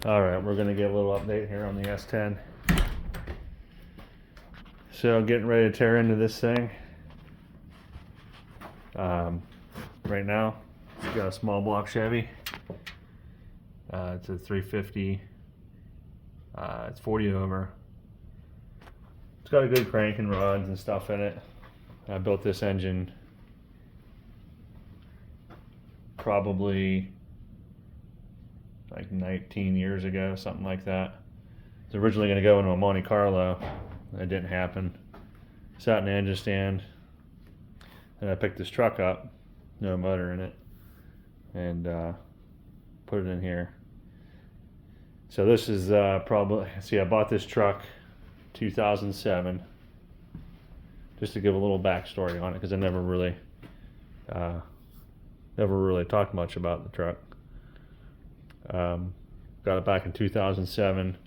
Alright, we're going to get a little update here on the S10. So getting ready to tear into this thing. Right now, it's got a small block Chevy. It's a 350. It's 40 over. It's got a good crank and rods and stuff in it. I built this engine probably like 19 years ago, something like that. It was originally going to go into a Monte Carlo. That didn't happen. Sat in the engine stand, and I picked this truck up, no motor in it, and put it in here. So this is probably, see, I bought this truck 2007, just to give a little backstory on it, because I never really talked much about the truck. Got it back in 2007.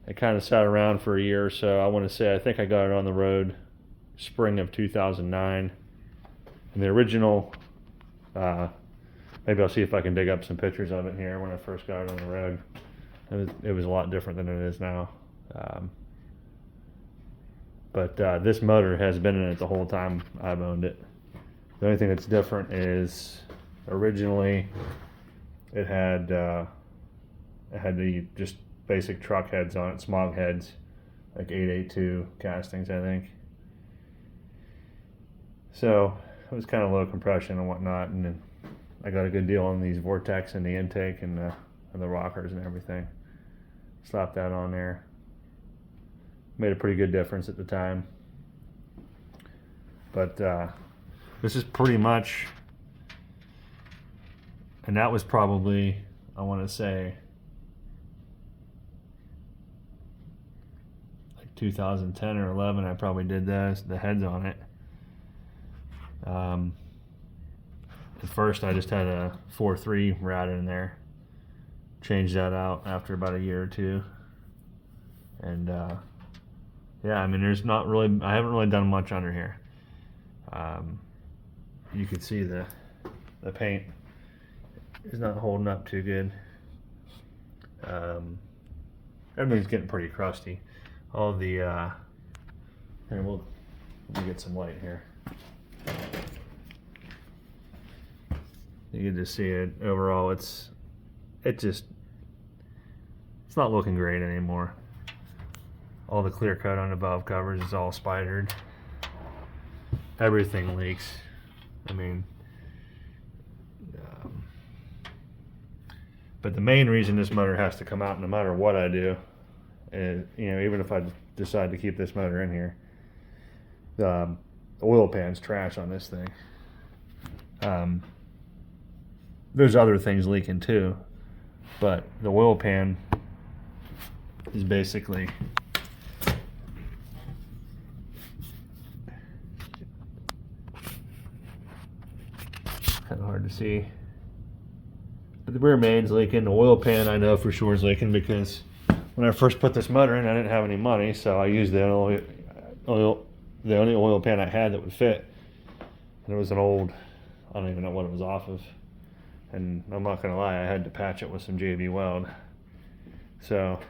It kind of sat around for a year or so. I want to say, I think I got it on the road spring of 2009. And the original, maybe I'll see if I can dig up some pictures of it here when I first got it on the road. It was a lot different than it is now. But this motor has been in it the whole time I've owned it. The only thing that's different is originally it had the just basic truck heads on it, smog heads, like 882 castings, I think. So it was kind of low compression and whatnot, and then I got a good deal on these Vortex and the intake and the rockers and everything. Slapped that on there. Made a pretty good difference at the time. But this is pretty much, and that was probably, I want to say, like 2010 or 11. I probably did the heads on it. At first, I just had a 4.3 routed in there. Changed that out after about a year or two, and yeah, I mean, there's not really, I haven't really done much under here. You can see the paint is not holding up too good. Everything's getting pretty crusty. All the here, let me get some light here. You can just see it. Overall, it's not looking great anymore. All the clear coat on the valve covers is all spidered. Everything leaks. I mean, but the main reason this motor has to come out, no matter what I do, is, you know, even if I decide to keep this motor in here, the oil pan's trash on this thing. There's other things leaking too, but the oil pan is basically kind of hard to see. But the rear main's leaking. The oil pan, I know for sure, is leaking, because when I first put this motor in, I didn't have any money, so I used the only oil pan I had that would fit. And it was an old, I don't even know what it was off of. And I'm not gonna lie, I had to patch it with some JB Weld. So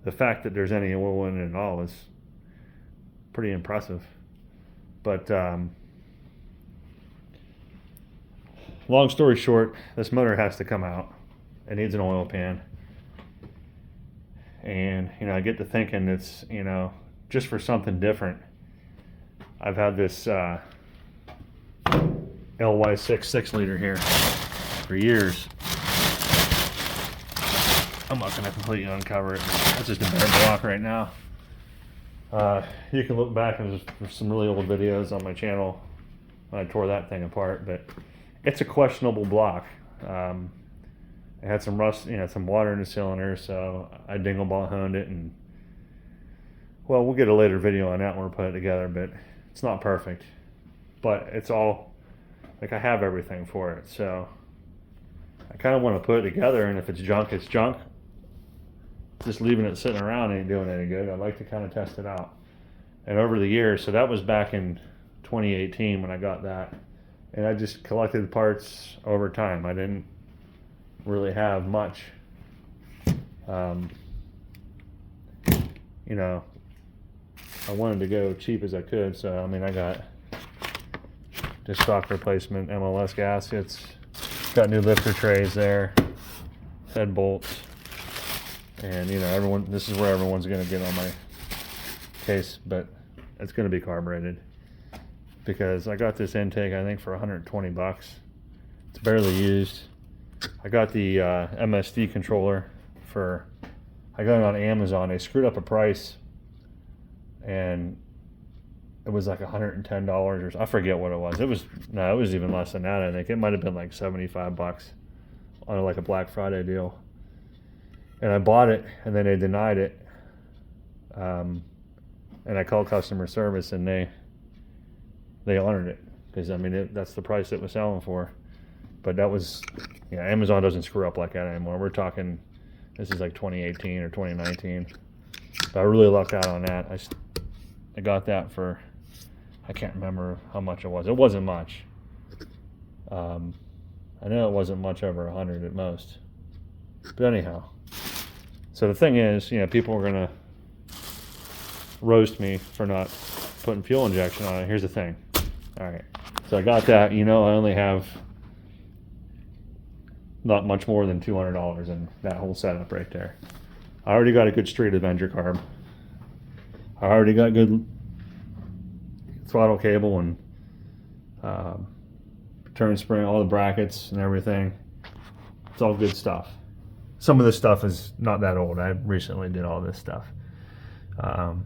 the fact that there's any oil in it at all is pretty impressive. But long story short, this motor has to come out. It needs an oil pan. And, you know, I get to thinking, it's, you know, just for something different. I've had this LY6 6-liter here for years. I'm not going to completely uncover it. It's just a bare block right now. You can look back, and there's some really old videos on my channel when I tore that thing apart, but it's a questionable block. It had some rust, you know, some water in the cylinder, so I dingle ball honed it, and well, we'll get a later video on that when we put it together, but it's not perfect. But it's all, like, I have everything for it, so I kind of want to put it together, and if it's junk, it's junk. Just leaving it sitting around ain't doing any good. I'd like to kind of test it out. And over the years, so that was back in 2018 when I got that, and I just collected parts over time. I didn't really have much Um, you know, I wanted to go cheap as I could, so I mean, I got just stock replacement MLS gaskets, got new lifter trays there, head bolts, and you know, this is where everyone's going to get on my case, but it's going to be carbureted because I got this intake I think for 120 bucks. It's barely used. I got the MSD controller I got it on Amazon. They screwed up a price and it was like $110 or I forget what it was. It was even less than that. I think it might have been like 75 bucks on like a Black Friday deal. And I bought it and then they denied it. And I called customer service and they honored it because I mean that's the price it was selling for. But that was, Amazon doesn't screw up like that anymore. We're talking, this is like 2018 or 2019. But I really lucked out on that. I got that for, I can't remember how much it was. It wasn't much. I know it wasn't much over 100 at most. But anyhow, so the thing is, people are gonna roast me for not putting fuel injection on it. Here's the thing. All right, so I got that. I only have not much more than $200 in that whole setup right there. I already got a good Street Avenger carb. I already got good throttle cable and turn spring, all the brackets and everything. It's all good stuff. Some of this stuff is not that old. I recently did all this stuff. And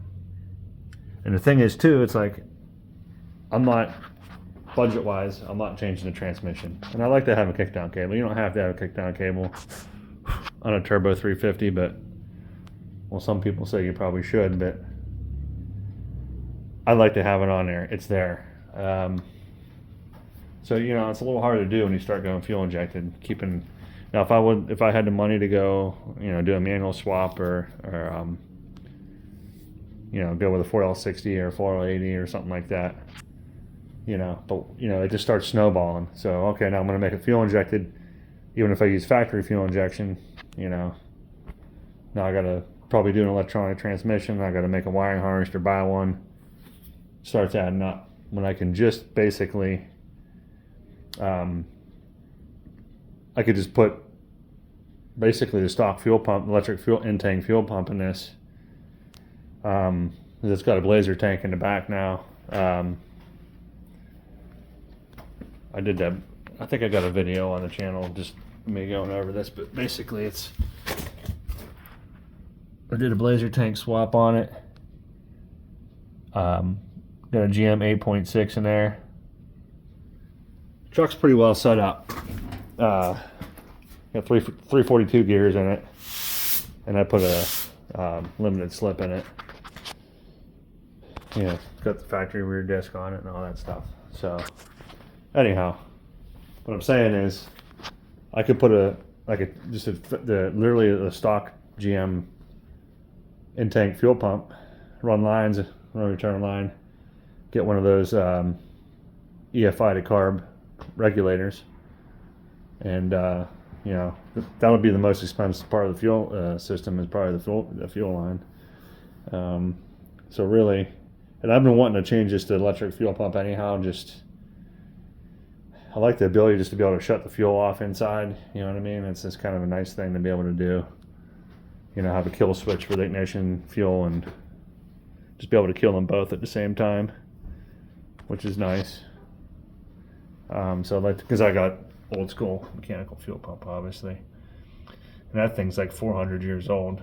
the thing is too, it's like, I'm not, budget-wise, I'm not changing the transmission. And I like to have a kickdown cable. You don't have to have a kickdown cable on a turbo 350, but, well, some people say you probably should, but I like to have it on there. It's there. So, it's a little harder to do when you start going fuel injected. Now, if I had the money to go, do a manual swap or go with a 4L60 or 4L80 or something like that, but it just starts snowballing. So, okay, now I'm going to make it fuel injected, even if I use factory fuel injection, now I got to probably do an electronic transmission. I got to make a wiring harness or buy one. Starts adding up when I can just basically, I could just put basically the stock fuel pump, electric fuel in-tank fuel pump in this. It's got a blazer tank in the back now. I did that. I think I got a video on the channel just me going over this, but basically I did a blazer tank swap on it. Got a GM 8.6 in there. Truck's pretty well set up. Got 342 gears in it, and I put a limited slip in it. Got the factory rear disc on it and all that stuff. So, anyhow, what I'm saying is, I could put literally a stock GM in-tank fuel pump, run lines, run return line, get one of those EFI to carb regulators, and that would be the most expensive part of the fuel system, is probably the fuel line. So really, and I've been wanting to change this to electric fuel pump anyhow. I like the ability just to be able to shut the fuel off inside. You know what I mean? It's just kind of a nice thing to be able to do. Have a kill switch for the ignition, fuel, and just be able to kill them both at the same time, which is nice. So because I got old school mechanical fuel pump, obviously, and that thing's like 400 years old.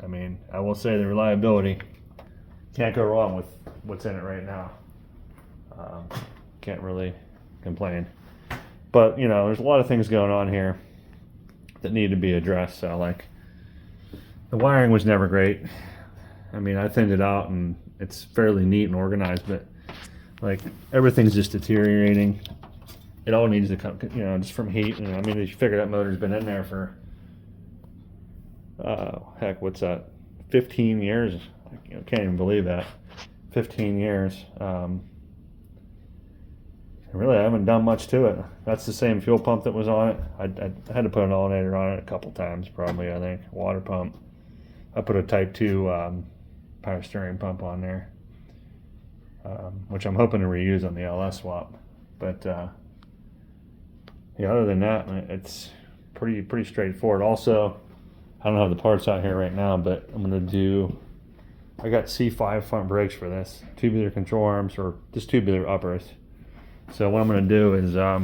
I mean, I will say the reliability, can't go wrong with what's in it right now. Can't really complain. But there's a lot of things going on here that need to be addressed. So like, the wiring was never great. I mean, I thinned it out and it's fairly neat and organized, but like, everything's just deteriorating. It all needs to come, just from heat. And I mean, you figure that motor's been in there for, heck, what's that? 15 years. Can't even believe that. 15 years. Really, I haven't done much to it. That's the same fuel pump that was on it. I had to put an alternator on it a couple times, probably, I think. Water pump. I put a Type 2 power steering pump on there, which I'm hoping to reuse on the LS swap. But yeah, other than that, it's pretty straightforward. Also, I don't have the parts out here right now, but I'm going to do, I got C5 front brakes for this. Tubular control arms, or just tubular uppers. So what I'm going to do is, I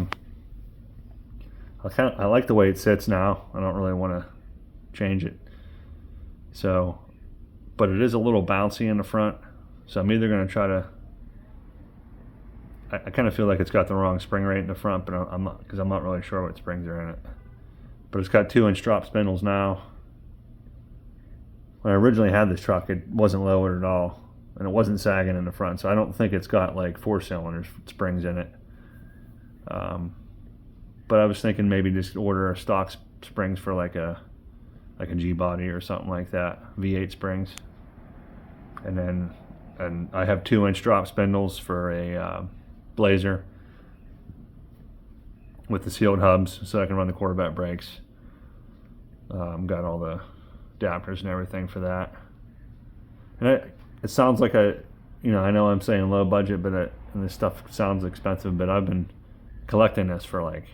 like the way it sits now. I don't really want to change it. So, but it is a little bouncy in the front. So I'm either going to try to, I kind of feel like it's got the wrong spring rate in the front, but I'm not, because I'm not really sure what springs are in it. But it's got 2-inch drop spindles now. When I originally had this truck, it wasn't lowered at all, and it wasn't sagging in the front, so I don't think it's got like 4-cylinder springs in it. But I was thinking maybe just order a stock springs for like a G body or something like that, V8 springs, and I have 2-inch drop spindles for a Blazer with the sealed hubs, so I can run the Corvette brakes. Got all the adapters and everything for that. And it sounds like I know I'm saying low budget, but and this stuff sounds expensive, but I've been collecting this for like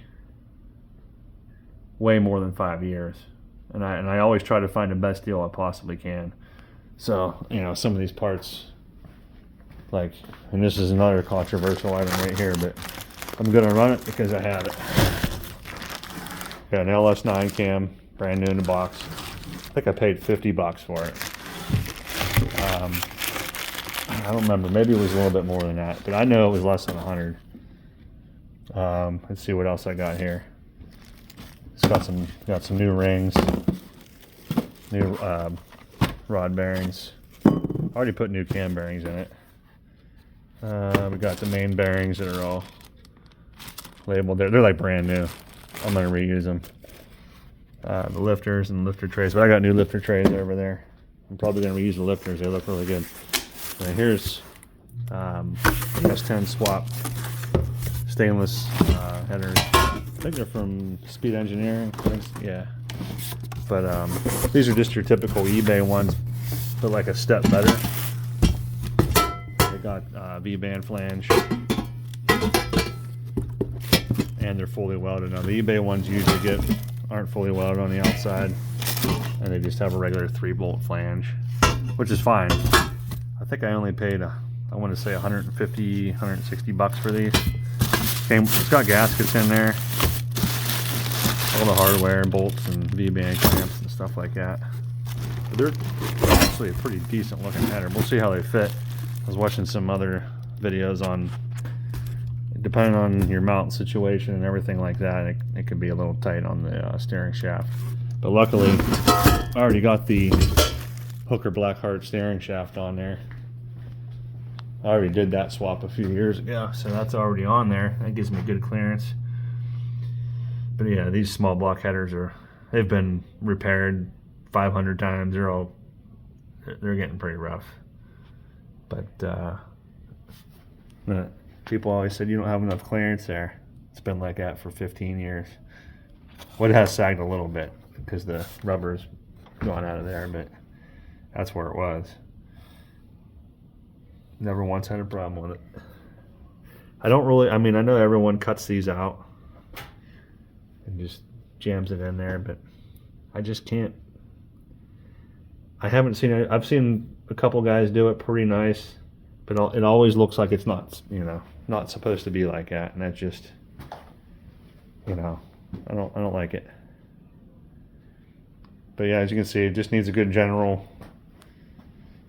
way more than 5 years, and I always try to find the best deal I possibly can. So some of these parts, like, and this is another controversial item right here, but I'm gonna run it because I have it. Got an LS9 cam, brand new in the box. I think I paid $50 for it. I don't remember. Maybe it was a little bit more than that, but I know it was less than 100. Let's see what else I got here. It's got some new rings, new rod bearings. I already put new cam bearings in it. We got the main bearings that are all labeled. They're like brand new. I'm gonna reuse them. The lifters and lifter trays, but I got new lifter trays over there. I'm probably gonna reuse the lifters. They look really good. And here's S10 swap stainless headers. I think they're from Speed Engineering. Yeah, but these are just your typical eBay ones, but like a step better. They got V-band flange, and they're fully welded. Now the eBay ones usually aren't fully welded on the outside, and they just have a regular 3-bolt flange, which is fine. I think I only paid I want to say $160 for these. It's got gaskets in there, all the hardware and bolts and V-band clamps and stuff like that. But they're actually a pretty decent looking header. We'll see how they fit. I was watching some other videos on, depending on your mount situation and everything like that, it could be a little tight on the steering shaft. But luckily, I already got the Hooker Blackheart steering shaft on there. I already did that swap a few years ago, so that's already on there. That gives me good clearance. But yeah, these small block headers they've been repaired 500 times. They're getting pretty rough. But people always said you don't have enough clearance there. It's been like that for 15 years. Well, it has sagged a little bit because the rubber's gone out of there, but that's where it was. Never once had a problem with it. I know everyone cuts these out and just jams it in there, but I just can't. I haven't seen it. I've seen a couple guys do it pretty nice, but it always looks like it's not supposed to be like that, and that's just, I don't like it. But yeah, as you can see, it just needs a good general.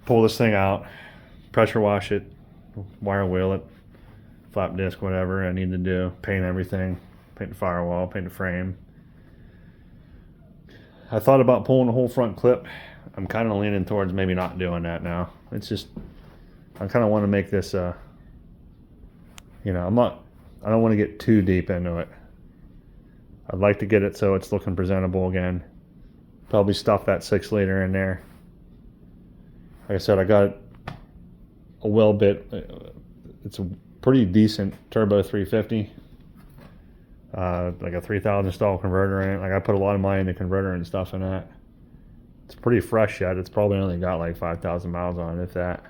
Pull this thing out, pressure wash it, wire wheel it, flap disc, whatever I need to do, paint everything, paint the firewall, paint the frame. I thought about pulling the whole front clip. I'm kind of leaning towards maybe not doing that now. It's just, I kind of want to make this, I don't want to get too deep into it. I'd like to get it so it's looking presentable again. Probably stuff that 6-liter in there. Like I said, I got a well bit. It's pretty decent turbo 350. Like a 3,000 stall converter in it. Like I put a lot of money in the converter and stuff in that. It's pretty fresh yet. It's probably only got like 5,000 miles on it, if that.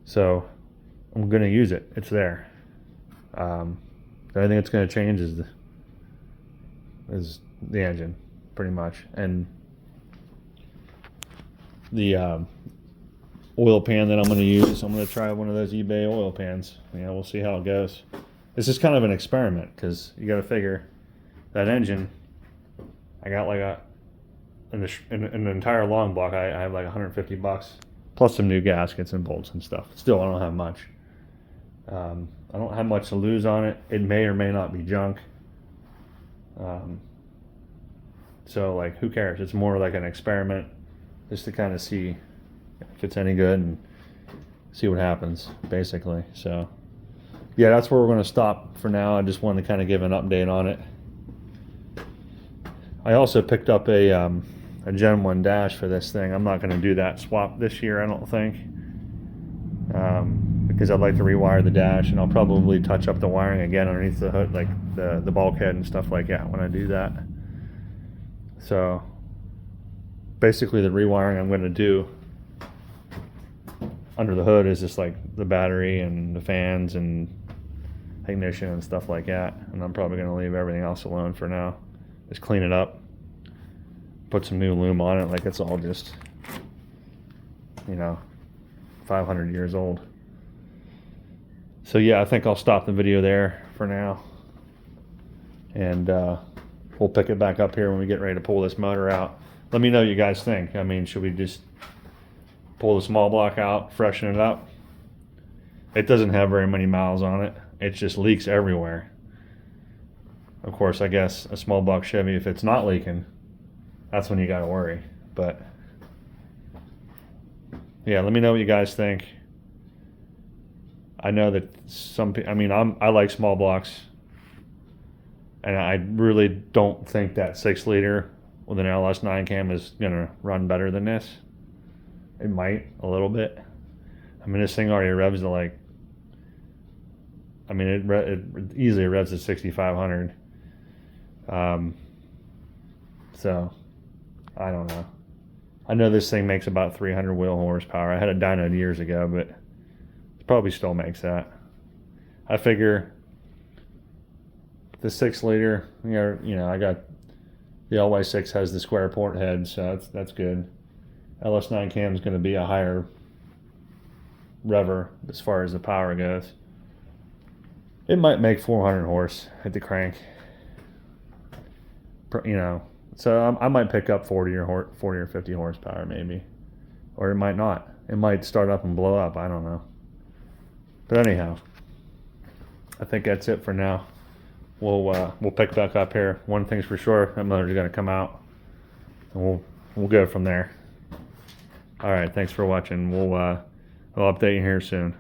So I'm gonna use it. It's there. The only thing that's gonna change is the engine, pretty much, and the oil pan that I'm gonna use. I'm gonna try one of those eBay oil pans. Yeah, we'll see how it goes. This is kind of an experiment because you got to figure that engine. I got like in an entire long block. I have like $150 plus some new gaskets and bolts and stuff. Still, I don't have much. I don't have much to lose on it. It may or may not be junk. So like, who cares? It's more like an experiment, just to kind of see if it's any good and see what happens, basically. So. Yeah, that's where we're going to stop for now. I just wanted to kind of give an update on it. I also picked up a Gen 1 dash for this thing. I'm not going to do that swap this year, I don't think, because I'd like to rewire the dash, and I'll probably touch up the wiring again underneath the hood, like the bulkhead and stuff like that when I do that. So basically the rewiring I'm going to do under the hood is just like the battery and the fans and ignition and stuff like that, and I'm probably going to leave everything else alone for now. Just clean it up, put some new lume on it, like it's all just, you know, 500 years old. So yeah, I think I'll stop the video there for now, and we'll pick it back up here when we get ready to pull this motor out. Let me know what you guys think. I mean, should we just pull the small block out, freshen it up? It doesn't have very many miles on it. It just leaks everywhere. Of course, I guess a small block Chevy, if it's not leaking, that's when you gotta worry. But yeah, let me know what you guys think. I know that some people, I mean, I like small blocks, and I really don't think that 6-liter with an LS9 cam is gonna run better than this. It might a little bit. I mean, this thing already revs to like, I mean, it easily revs to 6,500. So I don't know. I know this thing makes about 300 wheel horsepower. I had it dynoed years ago, but it probably still makes that. I figure the 6-liter, you know, I got the LY6 has the square port head, so that's good. LS9 cam is going to be a higher rever as far as the power goes. It might make 400 horse at the crank, you know. So I might pick up 40 or 50 horsepower maybe, or it might not. It might start up and blow up. I don't know. But anyhow, I think that's it for now. We'll pick back up here. One thing's for sure, that motor's going to come out, and we'll go from there. All right, thanks for watching. We'll update you here soon.